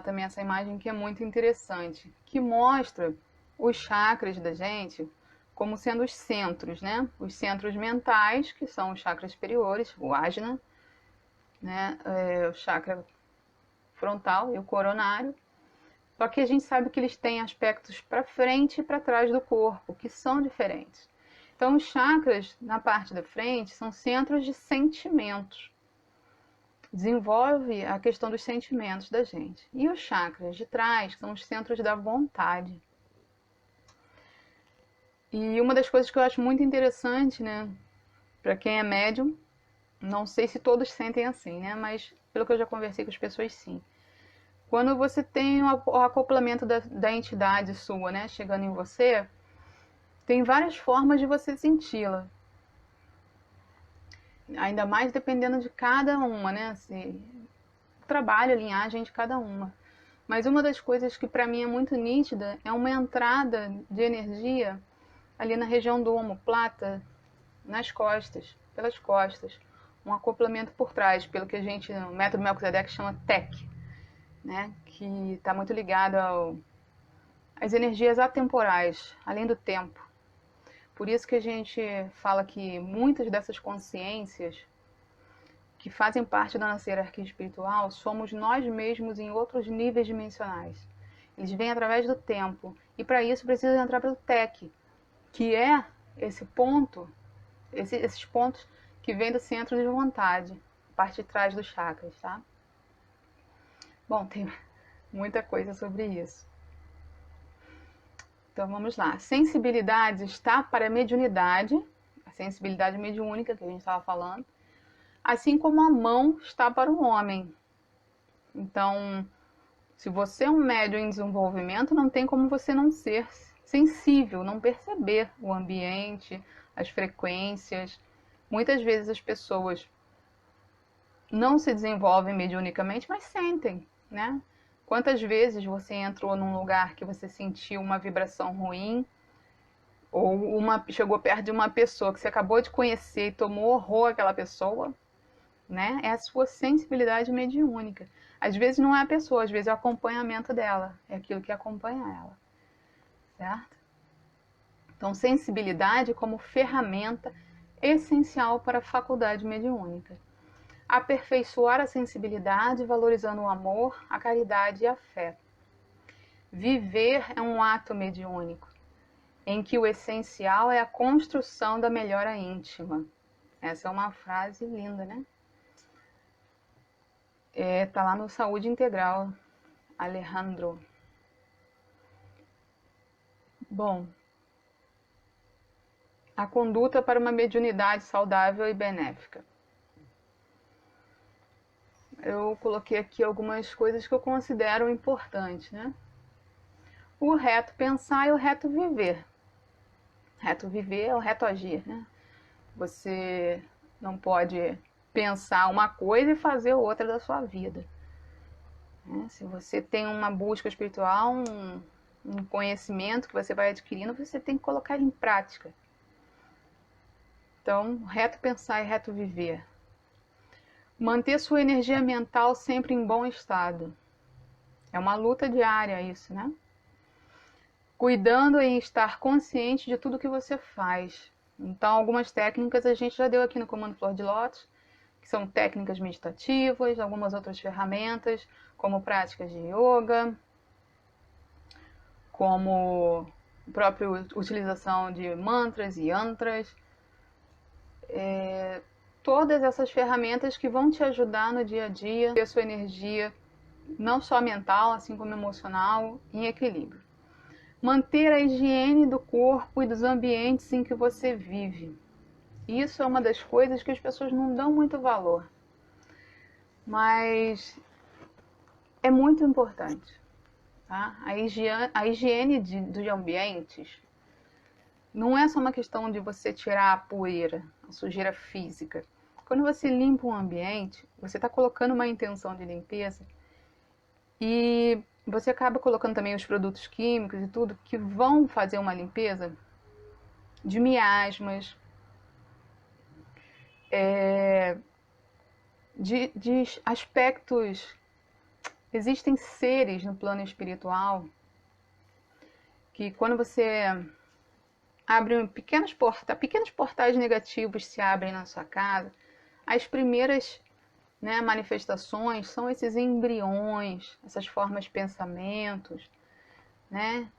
também essa imagem que é muito interessante, que mostra os chakras da gente como sendo os centros, né? Os centros mentais, que são os chakras superiores, o ajna, né? O chakra frontal e o coronário. Só que a gente sabe que eles têm aspectos para frente e para trás do corpo, que são diferentes. Então, os chakras na parte da frente são centros de sentimentos. Desenvolve a questão dos sentimentos da gente. E os chakras de trás são os centros da vontade. E uma das coisas que eu acho muito interessante, né, para quem é médium, não sei se todos sentem assim, né, mas pelo que eu já conversei com as pessoas, sim. Quando você tem o acoplamento da entidade sua, né, chegando em você, tem várias formas de você senti-la. Ainda mais dependendo de cada uma, né, assim, o trabalho, a linhagem de cada uma. Mas uma das coisas que para mim é muito nítida é uma entrada de energia ali na região do omoplata, nas costas, pelas costas. Um acoplamento por trás, pelo que a gente, no método Melquisedeque, chama TEC, né? Que está muito ligado às energias atemporais, além do tempo. Por isso que a gente fala que muitas dessas consciências que fazem parte da nossa hierarquia espiritual somos nós mesmos em outros níveis dimensionais. Eles vêm através do tempo. E para isso precisa entrar pelo TEC, que é esse ponto, esses pontos que vêm do centro de vontade, a parte de trás dos chakras, tá? Bom, tem muita coisa sobre isso. Então vamos lá. Sensibilidade está para a mediunidade, a sensibilidade mediúnica que a gente estava falando, assim como a mão está para o homem. Então, se você é um médium em desenvolvimento, não tem como você não ser sensível, não perceber o ambiente, as frequências. Muitas vezes as pessoas não se desenvolvem mediunicamente, mas sentem, né? Quantas vezes você entrou num lugar que você sentiu uma vibração ruim, ou chegou perto de uma pessoa que você acabou de conhecer e tomou horror àquela pessoa, né? É a sua sensibilidade mediúnica. Às vezes não é a pessoa, às vezes é o acompanhamento dela, é aquilo que acompanha ela, certo? Então, sensibilidade como ferramenta essencial para a faculdade mediúnica. Aperfeiçoar a sensibilidade, valorizando o amor, a caridade e a fé. Viver é um ato mediúnico, em que o essencial é a construção da melhora íntima. Essa é uma frase linda, né? Tá lá no Saúde Integral, Alejandro. Bom, a conduta para uma mediunidade saudável e benéfica. Eu coloquei aqui algumas coisas que eu considero importantes, né? O reto pensar e o reto viver. Reto viver é o reto agir, né? Você não pode pensar uma coisa e fazer outra da sua vida. Se você tem uma busca espiritual, um conhecimento que você vai adquirindo, você tem que colocar ele em prática. Então, reto pensar e reto viver. Manter sua energia mental sempre em bom estado. É uma luta diária isso, né? Cuidando em estar consciente de tudo que você faz. Então, algumas técnicas a gente já deu aqui no Comando Flor de Lótus, que são técnicas meditativas, algumas outras ferramentas, como práticas de yoga, como a própria utilização de mantras e yantras. Todas essas ferramentas que vão te ajudar no dia a dia, ter a sua energia, não só mental, assim como emocional, em equilíbrio. Manter a higiene do corpo e dos ambientes em que você vive. Isso é uma das coisas que as pessoas não dão muito valor, mas é muito importante. Tá? A higiene dos ambientes não é só uma questão de você tirar a poeira, a sujeira física. Quando você limpa um ambiente, você está colocando uma intenção de limpeza e você acaba colocando também os produtos químicos e tudo que vão fazer uma limpeza de miasmas, de aspectos. Existem seres no plano espiritual que quando você abre pequenos portais negativos se abrem na sua casa, as primeiras, né, manifestações são esses embriões, essas formas de pensamentos, né?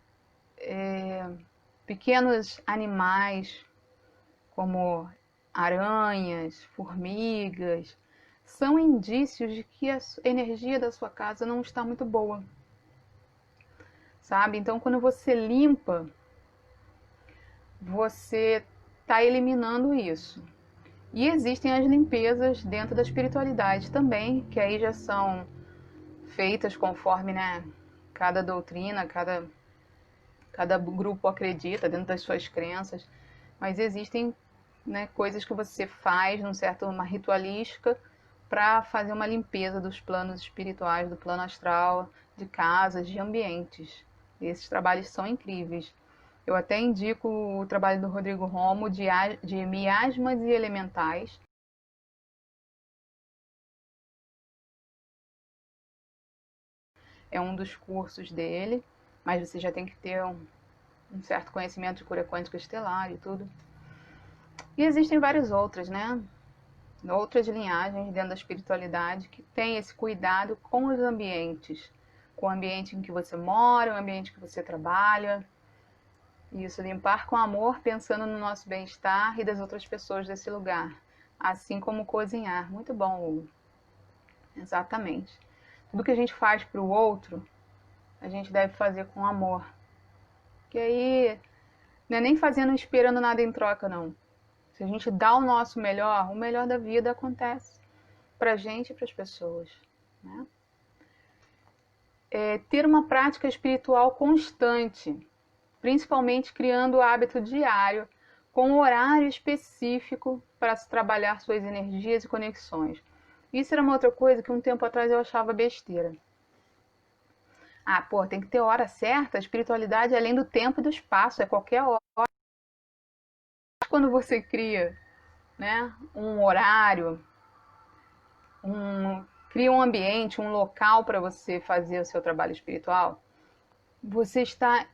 Pequenos animais como aranhas, formigas, são indícios de que a energia da sua casa não está muito boa, sabe? Então, quando você limpa, você está eliminando isso. E existem as limpezas dentro da espiritualidade também, que aí já são feitas conforme, né, cada doutrina, cada grupo acredita dentro das suas crenças. Mas existem, né, coisas que você faz, uma ritualística, para fazer uma limpeza dos planos espirituais, do plano astral, de casas, de ambientes. E esses trabalhos são incríveis. Eu até indico o trabalho do Rodrigo Romo de miasmas e elementais. É um dos cursos dele, mas você já tem que ter um certo conhecimento de cura quântica estelar e tudo. E existem várias outras, né? Outras linhagens dentro da espiritualidade que tem esse cuidado com os ambientes, com o ambiente em que você mora, o ambiente que você trabalha. Isso, limpar com amor, pensando no nosso bem-estar e das outras pessoas desse lugar. Assim como cozinhar. Muito bom, Hugo. Exatamente. Tudo que a gente faz para o outro, a gente deve fazer com amor. Que aí não é nem fazendo esperando nada em troca, não. Se a gente dá o nosso melhor, o melhor da vida acontece pra gente e para as pessoas, né? Ter uma prática espiritual constante, principalmente criando o hábito diário, com um horário específico para se trabalhar suas energias e conexões. Isso era uma outra coisa que um tempo atrás eu achava besteira. Ah, pô, tem que ter hora certa, a espiritualidade é além do tempo e do espaço, é qualquer hora. Quando você cria, né, um horário, cria um ambiente, um local para você fazer o seu trabalho espiritual, você está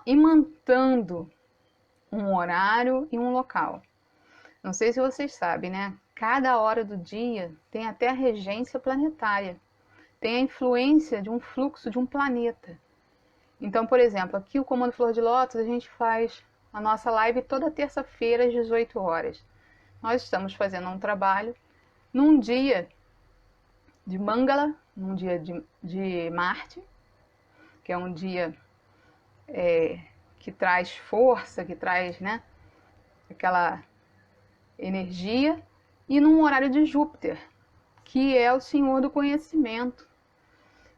imantando um horário e um local. Não sei se vocês sabem, né? Cada hora do dia tem até a regência planetária. Tem a influência de um fluxo de um planeta. Então, por exemplo, aqui o Comando Flor de Lótus, a gente faz a nossa live toda terça-feira às 18 horas. Nós estamos fazendo um trabalho num dia de Mangala, num dia de Marte, que é um dia que traz força, que traz, né, aquela energia, e num horário de Júpiter, que é o senhor do conhecimento.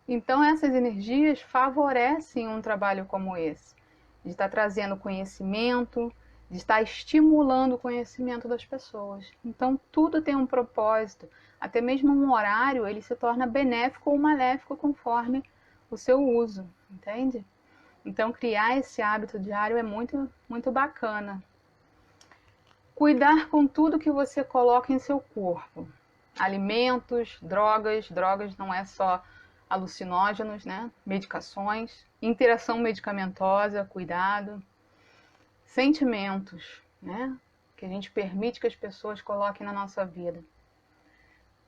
Então essas energias favorecem um trabalho como esse, de estar trazendo conhecimento, de estar estimulando o conhecimento das pessoas. Então tudo tem um propósito, até mesmo um horário ele se torna benéfico ou maléfico conforme o seu uso, entende? Então criar esse hábito diário é muito, muito bacana. Cuidar com tudo que você coloca em seu corpo. Alimentos, drogas não é só alucinógenos, né? Medicações, interação medicamentosa, cuidado. Sentimentos, né? Que a gente permite que as pessoas coloquem na nossa vida.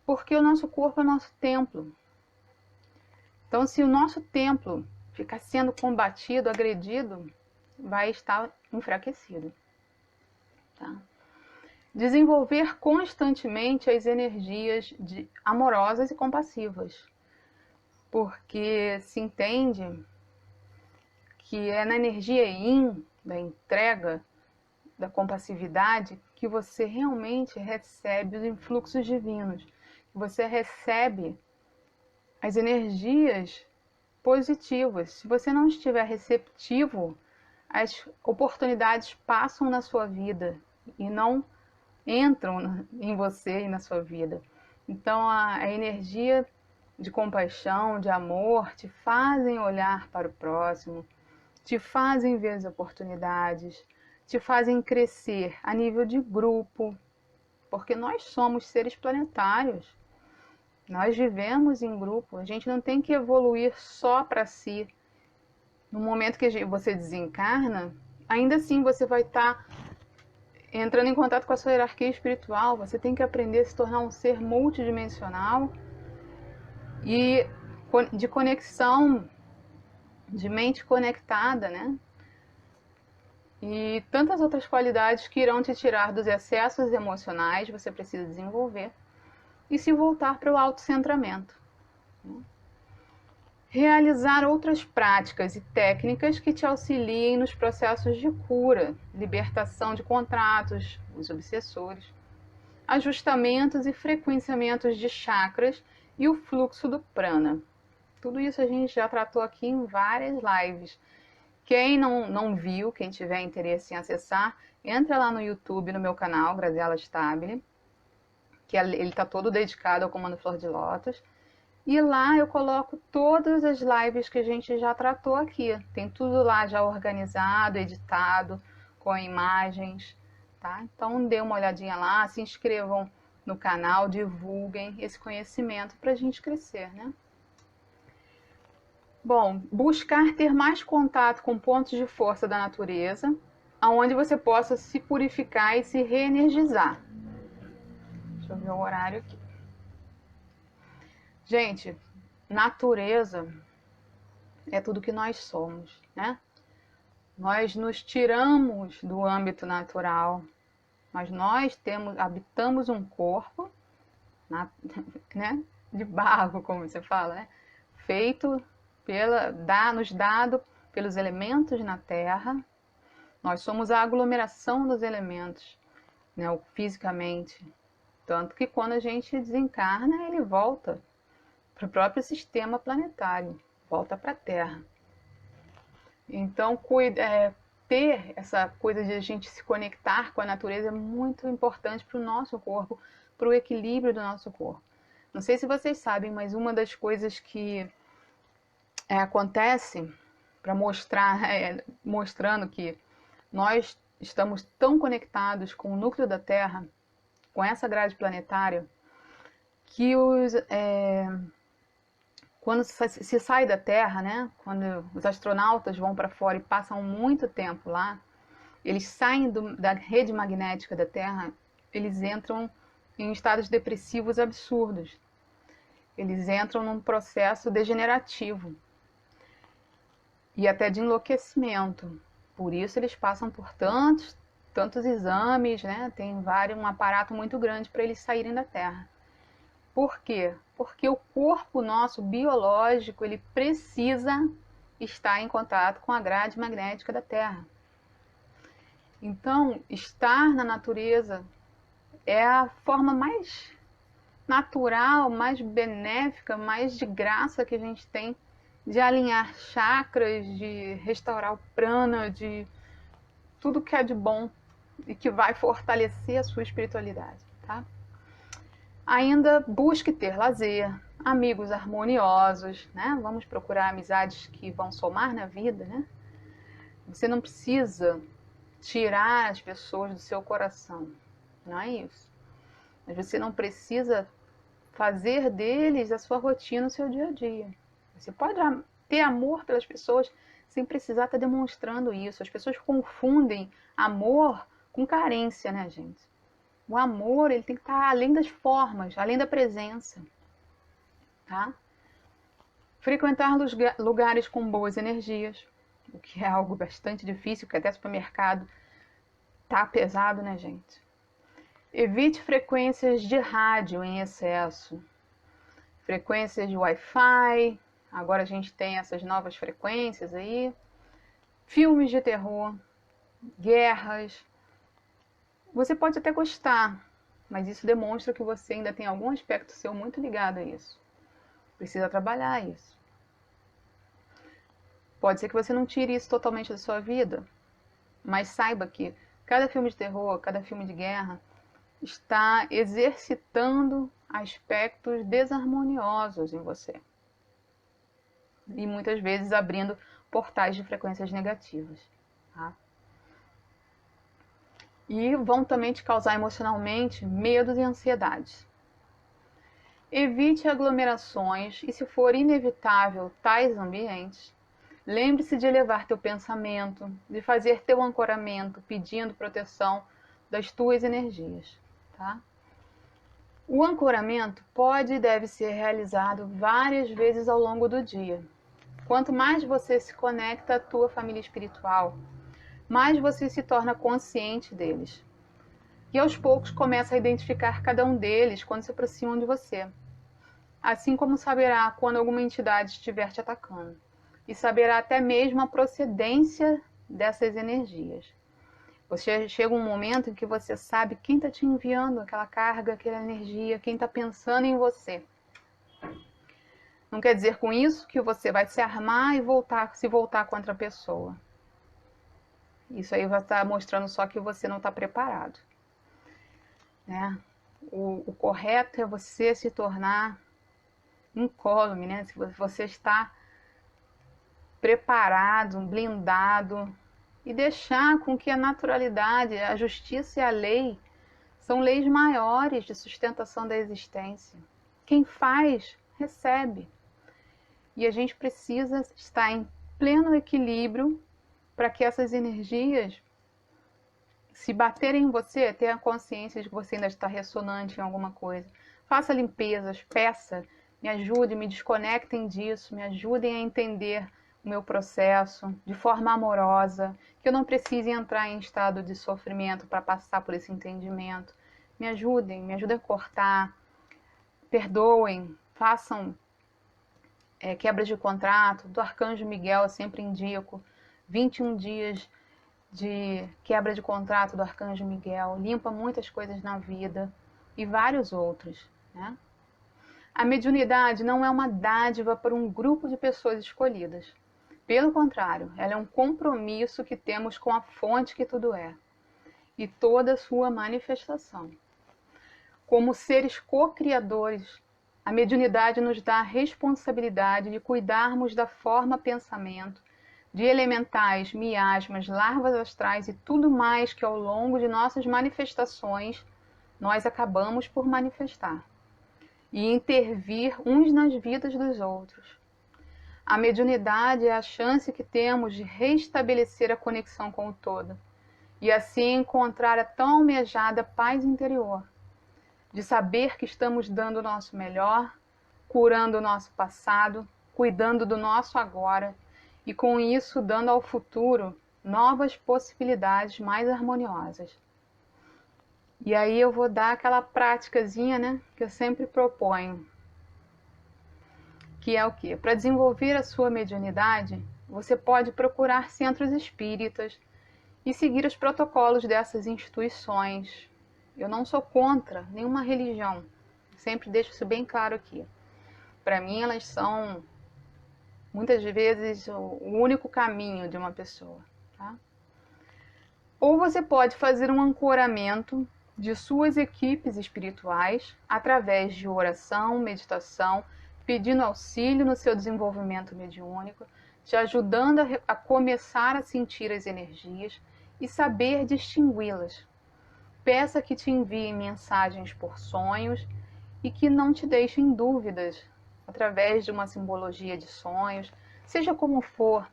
Porque o nosso corpo é o nosso templo. Então, se o nosso templo ficar sendo combatido, agredido, vai estar enfraquecido. Tá? Desenvolver constantemente as energias amorosas e compassivas. Porque se entende que é na energia yin, da entrega, da compassividade, que você realmente recebe os influxos divinos. Que você recebe as energias positivas. Se você não estiver receptivo, as oportunidades passam na sua vida e não entram em você e na sua vida. Então a energia de compaixão, de amor, te fazem olhar para o próximo, te fazem ver as oportunidades, te fazem crescer a nível de grupo, porque nós somos seres planetários. Nós vivemos em grupo, a gente não tem que evoluir só para si. No momento que você desencarna, ainda assim você vai estar entrando em contato com a sua hierarquia espiritual. Você tem que aprender a se tornar um ser multidimensional e de conexão, de mente conectada, né? E tantas outras qualidades que irão te tirar dos excessos emocionais, você precisa desenvolver e se voltar para o autocentramento. Realizar outras práticas e técnicas que te auxiliem nos processos de cura, libertação de contratos, os obsessores, ajustamentos e frequenciamentos de chakras e o fluxo do prana. Tudo isso a gente já tratou aqui em várias lives. Quem não viu, quem tiver interesse em acessar, entra lá no YouTube, no meu canal, Graziella Stabile, que ele está todo dedicado ao Comando Flor de Lótus. E lá eu coloco todas as lives que a gente já tratou aqui. Tem tudo lá já organizado, editado, com imagens, tá? Então dê uma olhadinha lá, se inscrevam no canal, divulguem esse conhecimento para a gente crescer, né? Bom, buscar ter mais contato com pontos de força da natureza, aonde você possa se purificar e se reenergizar. Deixa eu ver o horário aqui. Gente, natureza é tudo que nós somos, né? Nós nos tiramos do âmbito natural, mas nós habitamos um corpo, né, de barro, como você fala, né? Feito nos dado pelos elementos na Terra. Nós somos a aglomeração dos elementos, né, fisicamente. Tanto que quando a gente desencarna, ele volta para o próprio sistema planetário, volta para a Terra. Então, ter essa coisa de a gente se conectar com a natureza é muito importante para o nosso corpo, para o equilíbrio do nosso corpo. Não sei se vocês sabem, mas uma das coisas que acontece para mostrando que nós estamos tão conectados com o núcleo da Terra, com essa grade planetária, que quando se sai da Terra, né, quando os astronautas vão para fora e passam muito tempo lá, eles saem da rede magnética da Terra, eles entram em estados depressivos absurdos. Eles entram num processo degenerativo e até de enlouquecimento. Por isso eles passam por tantos exames, né? Tem um aparato muito grande para eles saírem da Terra. Por quê? Porque o corpo nosso biológico, ele precisa está em contato com a grade magnética da Terra. Então, estar na natureza é a forma mais natural, mais benéfica, mais de graça que a gente tem de alinhar chakras, de restaurar o prana, de tudo que é de bom e que vai fortalecer a sua espiritualidade, tá? Ainda busque ter lazer, amigos harmoniosos, né? Vamos procurar amizades que vão somar na vida, né? Você não precisa tirar as pessoas do seu coração, não é isso. Mas você não precisa fazer deles a sua rotina, o seu dia a dia. Você pode ter amor pelas pessoas sem precisar estar demonstrando isso. As pessoas confundem amor com carência, né, gente? O amor, ele tem que estar além das formas, além da presença, tá? Frequentar lugares com boas energias, o que é algo bastante difícil, porque até supermercado tá pesado, né, gente? Evite frequências de rádio em excesso. Frequências de Wi-Fi, agora a gente tem essas novas frequências aí. Filmes de terror, guerras. Você pode até gostar, mas isso demonstra que você ainda tem algum aspecto seu muito ligado a isso. Precisa trabalhar isso. Pode ser que você não tire isso totalmente da sua vida, mas saiba que cada filme de terror, cada filme de guerra está exercitando aspectos desarmoniosos em você. E muitas vezes abrindo portais de frequências negativas. Tá? E vão também te causar emocionalmente medos e ansiedades. Evite aglomerações e, se for inevitável tais ambientes, lembre-se de elevar teu pensamento, de fazer teu ancoramento, pedindo proteção das tuas energias. Tá? O ancoramento pode e deve ser realizado várias vezes ao longo do dia. Quanto mais você se conecta à tua família espiritual, mais você se torna consciente deles. E aos poucos começa a identificar cada um deles quando se aproximam de você. Assim como saberá quando alguma entidade estiver te atacando. E saberá até mesmo a procedência dessas energias. Você chega um momento em que você sabe quem está te enviando aquela carga, aquela energia, quem está pensando em você. Não quer dizer com isso que você vai se armar e se voltar contra a pessoa. Isso aí vai estar mostrando só que você não está preparado. Né? O correto é você se tornar incólume, né? Se você está preparado, blindado, e deixar com que a naturalidade, a justiça e a lei são leis maiores de sustentação da existência. Quem faz, recebe. E a gente precisa estar em pleno equilíbrio para que essas energias, se baterem em você, tenha a consciência de que você ainda está ressonante em alguma coisa. Faça limpezas, peça, me ajude, me desconectem disso, me ajudem a entender o meu processo de forma amorosa, que eu não precise entrar em estado de sofrimento para passar por esse entendimento. Me ajudem a cortar, perdoem, façam quebras de contrato. Do Arcanjo Miguel eu sempre indico 21 dias de quebra de contrato do Arcanjo Miguel, limpa muitas coisas na vida e vários outros, né? A mediunidade não é uma dádiva para um grupo de pessoas escolhidas. Pelo contrário, ela é um compromisso que temos com a fonte que tudo é e toda a sua manifestação. Como seres co-criadores, a mediunidade nos dá a responsabilidade de cuidarmos da forma pensamento, de elementais, miasmas, larvas astrais e tudo mais que ao longo de nossas manifestações nós acabamos por manifestar e intervir uns nas vidas dos outros. A mediunidade é a chance que temos de restabelecer a conexão com o todo e assim encontrar a tão almejada paz interior, de saber que estamos dando o nosso melhor, curando o nosso passado, cuidando do nosso agora e com isso dando ao futuro novas possibilidades mais harmoniosas. E aí eu vou dar aquela práticazinha, né, que eu sempre proponho, que é o quê? Para desenvolver a sua mediunidade, você pode procurar centros espíritas e seguir os protocolos dessas instituições. Eu não sou contra nenhuma religião, sempre deixo isso bem claro aqui. Para mim, elas são, muitas vezes, o único caminho de uma pessoa. Tá? Ou você pode fazer um ancoramento de suas equipes espirituais através de oração, meditação, pedindo auxílio no seu desenvolvimento mediúnico, te ajudando a começar a sentir as energias e saber distingui-las. Peça que te enviem mensagens por sonhos e que não te deixem dúvidas através de uma simbologia de sonhos, seja como for.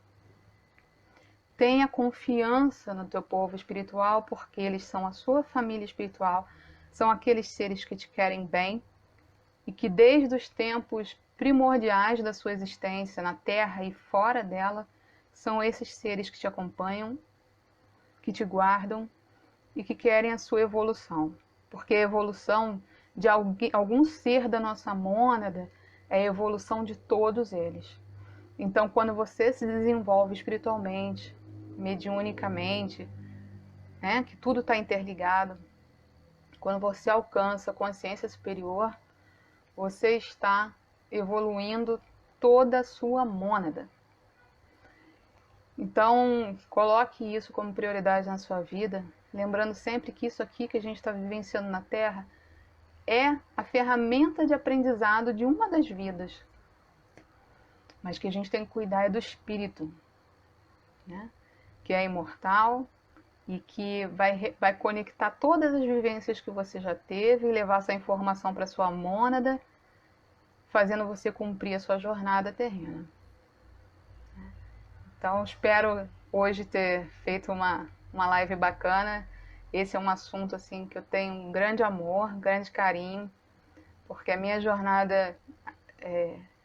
Tenha confiança no teu povo espiritual, porque eles são a sua família espiritual, são aqueles seres que te querem bem e que desde os tempos primordiais da sua existência na Terra e fora dela, são esses seres que te acompanham, que te guardam e que querem a sua evolução. Porque a evolução de algum ser da nossa mônada é a evolução de todos eles. Então, quando você se desenvolve espiritualmente, mediunicamente, né, que tudo está interligado, quando você alcança a consciência superior, você está evoluindo toda a sua mônada. Então, coloque isso como prioridade na sua vida, lembrando sempre que isso aqui que a gente está vivenciando na Terra é a ferramenta de aprendizado de uma das vidas. Mas que a gente tem que cuidar é do espírito, né? Que é imortal e que vai conectar todas as vivências que você já teve e levar essa informação para sua mônada, fazendo você cumprir a sua jornada terrena. Então, espero hoje ter feito uma live bacana. Esse é um assunto assim que eu tenho um grande amor, um grande carinho, porque a minha jornada,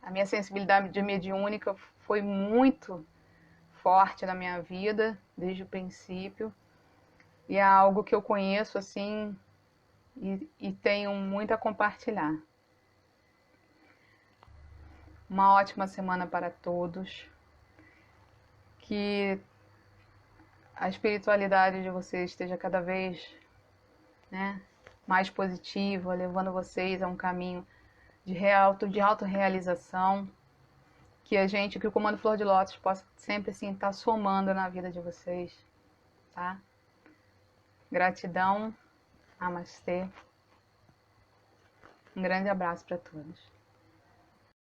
a minha sensibilidade de mediúnica foi muito forte na minha vida, desde o princípio. E é algo que eu conheço assim e tenho muito a compartilhar. Uma ótima semana para todos. Que a espiritualidade de vocês esteja cada vez, né, mais positiva, levando vocês a um caminho de autorrealização. Que o Comando Flor de Lótus possa sempre assim estar somando na vida de vocês, tá? Gratidão, namastê. Um grande abraço para todos.